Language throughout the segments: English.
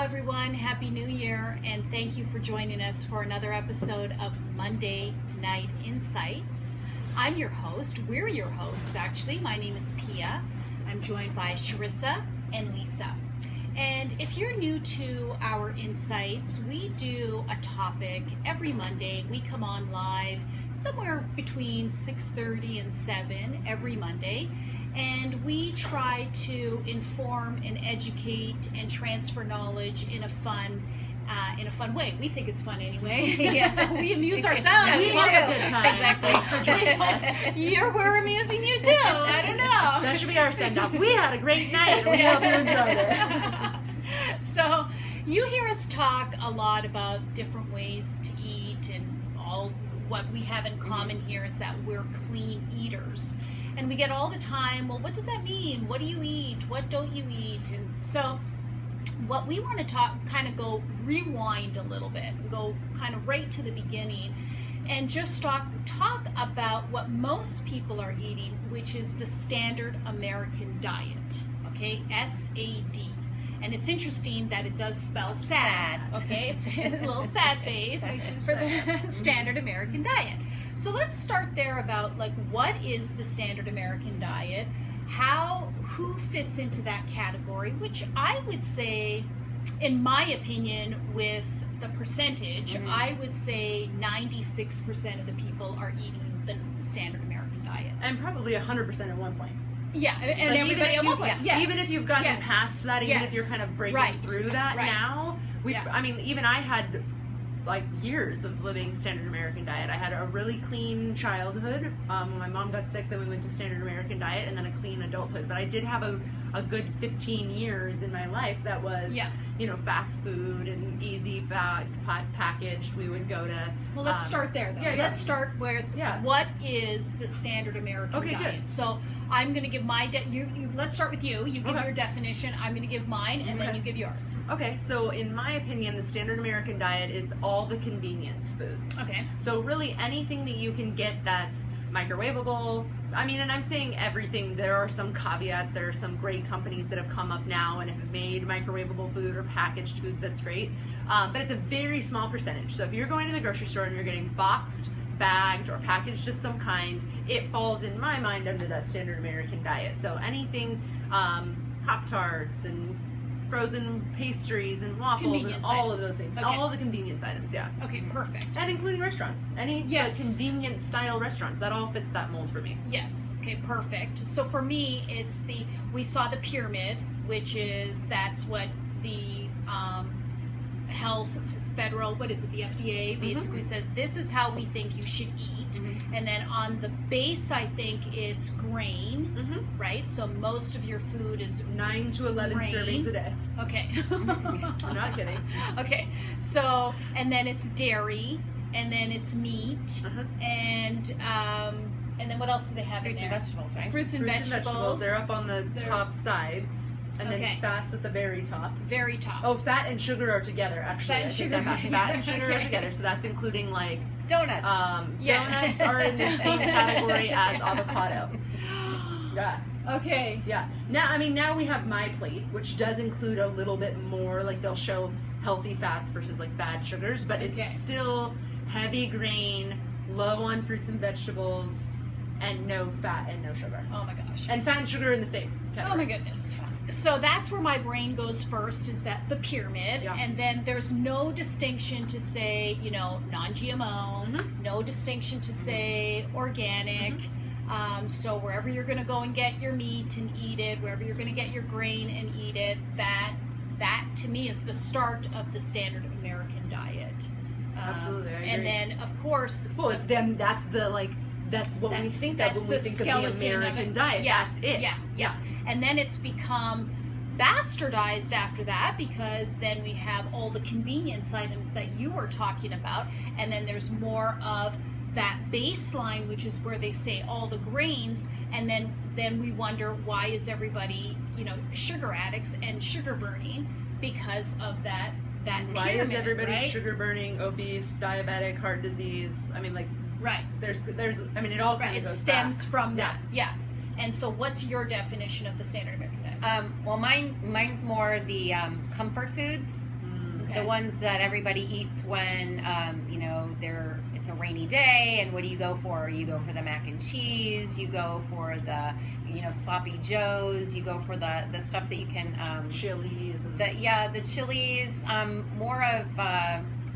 everyone. Happy New Year, and thank you for joining us for another episode of Monday Night Insights. I'm your host. We're your hosts, actually. My name is Pia. I'm joined by Sharissa and Lisa. And if you're new to our insights, we do a topic every Monday. We come on live somewhere between 6:30 and 7 every Monday. And we try to inform and educate and transfer knowledge in a fun way. We think it's fun anyway. Yeah. We amuse ourselves. We have a good time. Exactly. Thanks for joining us. We're amusing you too. I don't know. That should be our send-off. We had a great night. We hope you enjoyed it. So you hear us talk a lot about different ways to eat, and all what we have in common here is that we're clean eaters. And we get all the time, well, what does that mean? What do you eat? What don't you eat? And so what we want to go rewind a little bit and go kind of right to the beginning and just talk about what most people are eating, which is the standard American diet, okay? SAD. And it's interesting that it does spell sad, okay? It's a little sad face for the standard American diet. So let's start there about what is the standard American diet, who fits into that category, which I would say, in my opinion, with the percentage, I would say 96% of the people are eating the standard American diet. And probably 100% at one point. Yeah, and everybody at one point. Yes. Even if you've gotten past that, even if you're kind of breaking through that now, I mean, even I had years of living standard American diet. I had a really clean childhood. When my mom got sick, then we went to standard American diet, and then a clean adulthood. But I did have a good 15 years in my life that was, fast food and easy packaged. We would go to... Well, let's start there, though. Let's start with what is the standard American diet. Good. So I'm going to give my... let's start with you. You give your definition. I'm going to give mine, and then you give yours. Okay, so in my opinion, the standard American diet is all the convenience foods. Okay. So really anything that you can get that's microwavable. I mean, and I'm saying everything. There are some caveats. There are some great companies that have come up now and have made microwavable food or packaged foods. That's great. But it's a very small percentage. So if you're going to the grocery store and you're getting boxed, bagged, or packaged of some kind, it falls, in my mind, under that standard American diet. So anything, Pop-Tarts and frozen pastries and waffles and all of those things. Okay. All the convenience items, Okay, perfect. And including restaurants. Any convenient style restaurants. That all fits that mold for me. Yes. Okay, perfect. So for me, it's we saw the pyramid, that's what the health federal, the FDA basically says this is how we think you should eat. And then on the base, I think it's grain, right? So most of your food is 9 to 11 grain. servings a day. Okay. I'm not kidding. Okay. So, and then it's dairy, and then it's meat, and then what else do they have in there? Fruits and vegetables, right? Fruits and vegetables. They're up on the top sides. And then fat's at the very top. Very top. Oh, fat and sugar are together, actually. Fat and sugar Fat and sugar are together. So that's including donuts. Donuts are in the same category as avocado. Yeah. Okay. Yeah. Now we have my plate, which does include a little bit more. They'll show healthy fats versus bad sugars, but it's still heavy grain, low on fruits and vegetables, and no fat and no sugar. Oh my gosh. And fat and sugar in the same category. Oh my goodness. So that's where my brain goes first, is that the pyramid, and then there's no distinction to say, non-GMO, no distinction to say organic. So wherever you're going to go and get your meat and eat it, wherever you're going to get your grain and eat it, that to me is the start of the standard American diet. Absolutely, I agree. And then, of course... Well, it's them, that's what we think of when we think of the American diet. Yeah, that's it. Yeah. And then it's become bastardized after that, because then we have all the convenience items that you were talking about, and then there's more of that baseline, which is where they say all the grains, and then we wonder, why is everybody sugar addicts and sugar burning because of that why pyramid, is everybody right? sugar burning, obese, diabetic, heart disease? Right. There's it all kind of goes stems back. from that. Yeah. And so what's your definition of the standard American diet? Well, mine's more the comfort foods. the ones that everybody eats when it's a rainy day. And what do you go for? You go for the mac and cheese. You go for the sloppy joes. You go for the stuff that you can chilies. And the chilies. More of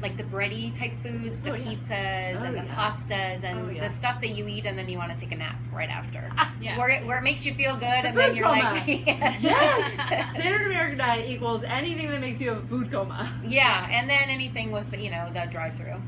like the bready type foods, the pizzas and the pastas and the stuff that you eat and then you want to take a nap right after. Where it makes you feel good and then you're coma. like, yes. Standard American diet equals anything that makes you have a food coma. Yeah, and then anything with the drive-through.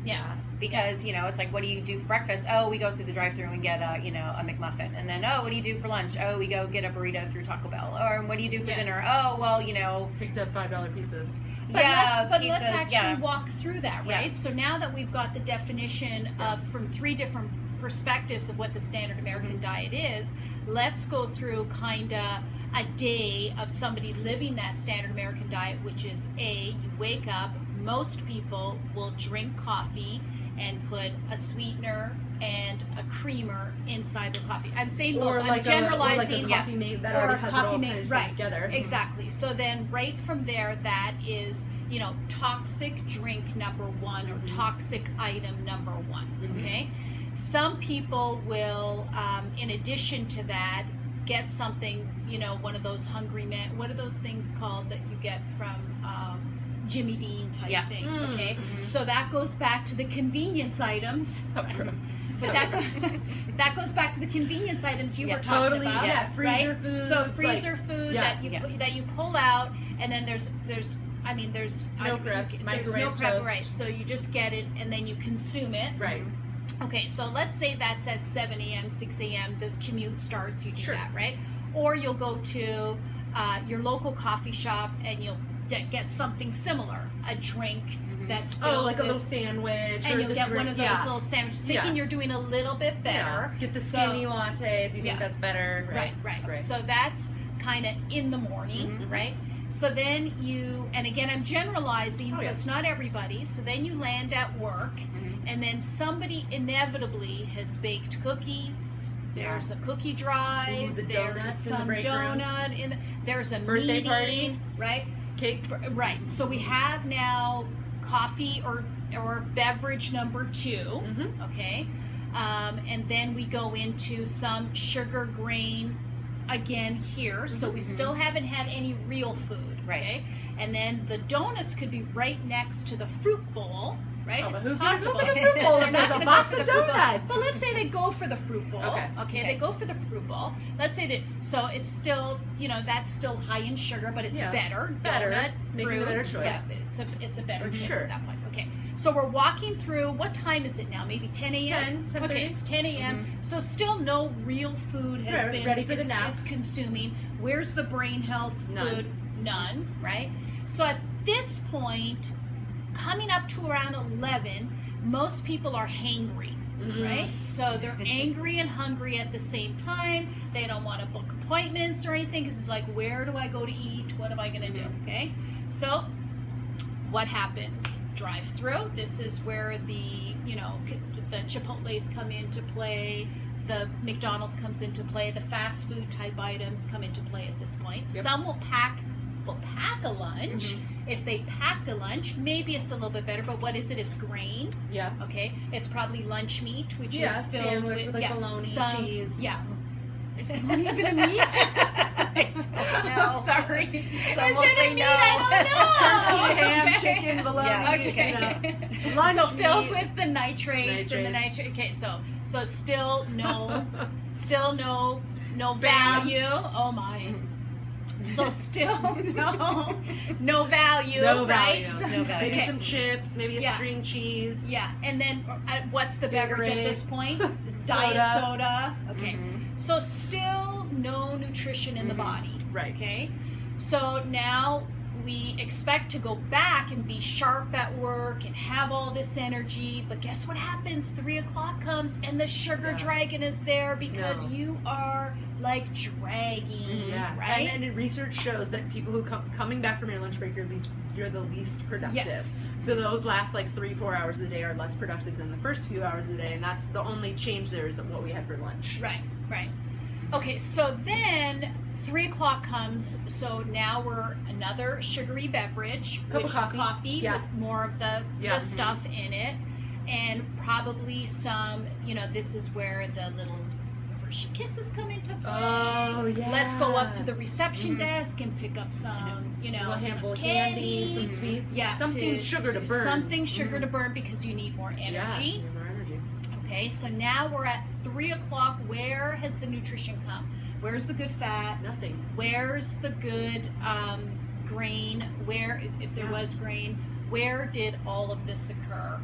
Yeah. Because, it's like, what do you do for breakfast? Oh, we go through the drive-thru and get a McMuffin. And then, what do you do for lunch? Oh, we go get a burrito through Taco Bell. Or what do you do for dinner? Oh, well, picked up $5 pizzas. But pizzas, let's actually walk through that, right? Yeah. So now that we've got the definition of from 3 different perspectives of what the standard American diet is, let's go through kind of a day of somebody living that standard American diet, which is you wake up, most people will drink coffee and put a sweetener and a creamer inside their coffee. I'm saying most. I'm generalizing. Or like a coffee mate that or already a has coffee it all mate, kind of right? Together. Exactly. So then, right from there, that is toxic drink number 1 or toxic item number 1. Okay. Some people will, in addition to that, get something. One of those hungry men. What are those things called that you get from? Jimmy Dean type thing, okay? So that goes back to the convenience items. So gross. But that goes back to the convenience items you were talking about. Yeah, freezer right? foods. So freezer food that you pull out, and then there's no prep, right? So you just get it and then you consume it. Right. Okay, so let's say that's at 7 a.m., 6 a.m. The commute starts. You do that, right? Or you'll go to your local coffee shop and you'll get something similar, a drink that's filled like a little sandwich, and you'll get one of those little sandwiches, thinking you're doing a little bit better. Yeah. Get the skinny lattes. You think that's better, right. So that's kind of in the morning, right? So then and again, I'm generalizing, so it's not everybody. So then you land at work, and then somebody inevitably has baked cookies. There's a cookie drive. There's some donut. There's a birthday meeting, party, right? Cake. Right. So we have now coffee or beverage number 2. Okay. And then we go into some sugar grain again here. So we still haven't had any real food. Right. Okay? And then the donuts could be right next to the fruit bowl. Right? Oh, it's who's possible. Gonna go for the fruit bowl if there's a box of donuts? But let's say they go for the fruit bowl. Okay. They go for the fruit bowl. Let's say that. So it's still, that's still high in sugar, but it's better. Donut, making fruit. a better choice. Yeah, it's a better choice at that point. Okay. So we're walking through. What time is it now? Maybe 10 a.m. 10. Okay, it's 10 a.m. So still no real food has been ready for the nap. is consuming. Where's the brain health food? None. Right. So at this point, coming up to around 11, most people are hangry, right? So they're angry and hungry at the same time. They don't want to book appointments or anything because it's like, where do I go to eat? What am I going to do? Okay. So what happens? Drive through. This is where the Chipotles come into play. The McDonald's comes into play. The fast food type items come into play at this point. Yep. Some will pack a lunch. If they packed a lunch, maybe it's a little bit better, but what is it? It's grain. Yeah. Okay. It's probably lunch meat, which is filled sandwich with like bologna, cheese. Yeah. Is bologna even a meat? I don't know. Sorry. Some Is will it say a meat? no. I don't know. Turkey, ham, Okay. chicken, bologna. Yeah. Okay. Lunch so filled meat. with the nitrates and the nitrate. Okay, so still no Spam. value. Oh my. So still no value, No right? value. So- No value. Maybe okay. some chips, maybe a string cheese. Yeah, and then what's the beverage at Gatorade. this point? It's diet soda. Okay, so still no nutrition in the body. Right. Okay, so now we expect to go back and be sharp at work and have all this energy, but guess what happens? 3 o'clock comes and the sugar dragon is there because you are like dragging, right? And research shows that people who coming back from your lunch break, you're the least productive. Yes. So those last like 3-4 hours of the day are less productive than the first few hours of the day, and that's the only change there is what we had for lunch. Right. Okay, so then 3 o'clock comes, so now we're another sugary beverage, Cup of coffee. Yeah. with more of the stuff in it, and probably some, this is where the little Hershey Kisses come into play. Oh, yeah. Let's go up to the reception desk and pick up some, a handful of candy, some sweets, yeah, something sugar to burn. Something sugar to burn because you need more energy. Yeah, you need more energy. Okay, so now we're at 3 o'clock. Where has the nutrition come? Where's the good fat? Nothing. Where's the good grain? Where, if there was grain, where did all of this occur?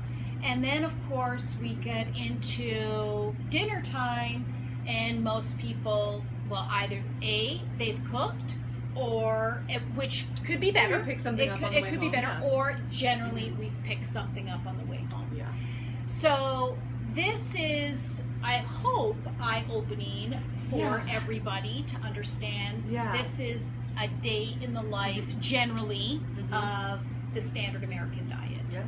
And then, of course, we get into dinner time, and most people, well, either A, they've cooked, or which could be better. Pick something up on the way It could be home, better, yeah. or generally we've picked something up on the way home. Yeah. So this is, I hope, eye-opening for everybody to understand. Yeah. This is a day in the life, generally, of the standard American diet. Yeah.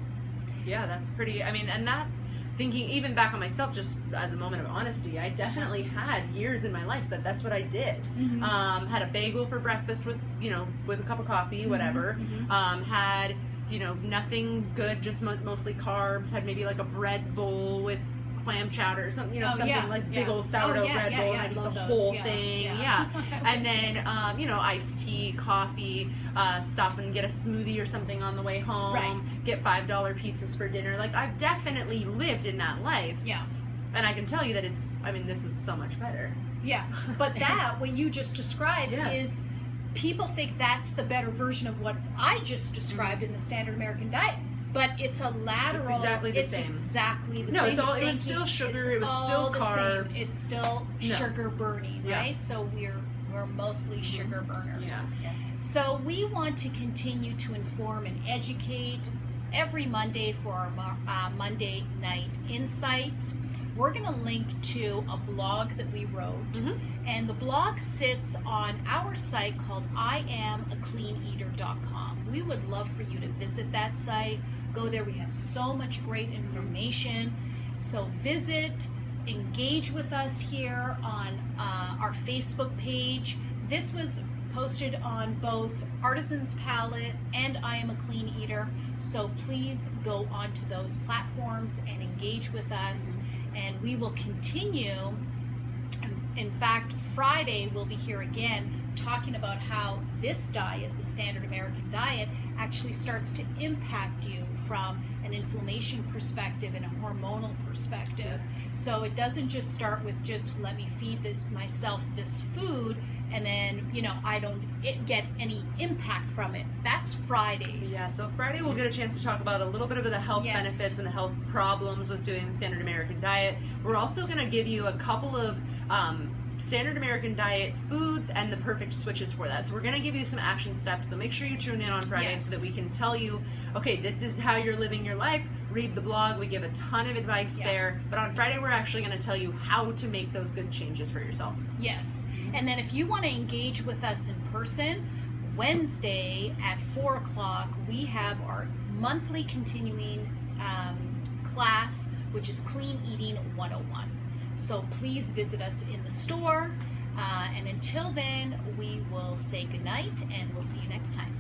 Yeah, that's pretty, and that's thinking even back on myself, just as a moment of honesty, I definitely had years in my life that's what I did. Had a bagel for breakfast with a cup of coffee, whatever. Had, nothing good, just mostly carbs. Had maybe like a bread bowl with clam chowder or something, big old sourdough bread bowl, and I'd eat the whole thing. And then, iced tea, coffee, stop and get a smoothie or something on the way home, get $5 pizzas for dinner. Like, I've definitely lived in that life. Yeah. And I can tell you that this is so much better. Yeah. But what you just described is, people think that's the better version of what I just described in the standard American diet. But it's a lateral. It's exactly the same. Exactly the no, same. No, it was still sugar. It was still carbs. It's still sugar burning, right? So we're mostly sugar burners. Yeah. So we want to continue to inform and educate every Monday for our Monday Night Insights. We're going to link to a blog that we wrote, and the blog sits on our site called IamACleanEater.com. We would love for you to visit that site. Go there. We have so much great information. So visit, engage with us here on our Facebook page. This was posted on both Artisan's Palate and I Am a Clean Eater. So please go onto those platforms and engage with us. And we will continue. In fact, Friday we'll be here again talking about how this diet, the standard American diet, actually starts to impact you from an inflammation perspective and a hormonal perspective. So it doesn't just start with just let me feed myself this food and then, I don't get any impact from it. That's Fridays. Yeah, so Friday we'll get a chance to talk about a little bit of the health benefits and the health problems with doing the standard American diet. We're also going to give you a couple of standard American diet foods and the perfect switches for that. So we're going to give you some action steps. So make sure you tune in on Friday so that we can tell you, okay, this is how you're living your life. Read the blog. We give a ton of advice there. But on Friday, we're actually going to tell you how to make those good changes for yourself. Yes. And then if you want to engage with us in person, Wednesday at 4 o'clock, we have our monthly continuing class, which is Clean Eating 101. So please visit us in the store. And until then, we will say goodnight and we'll see you next time.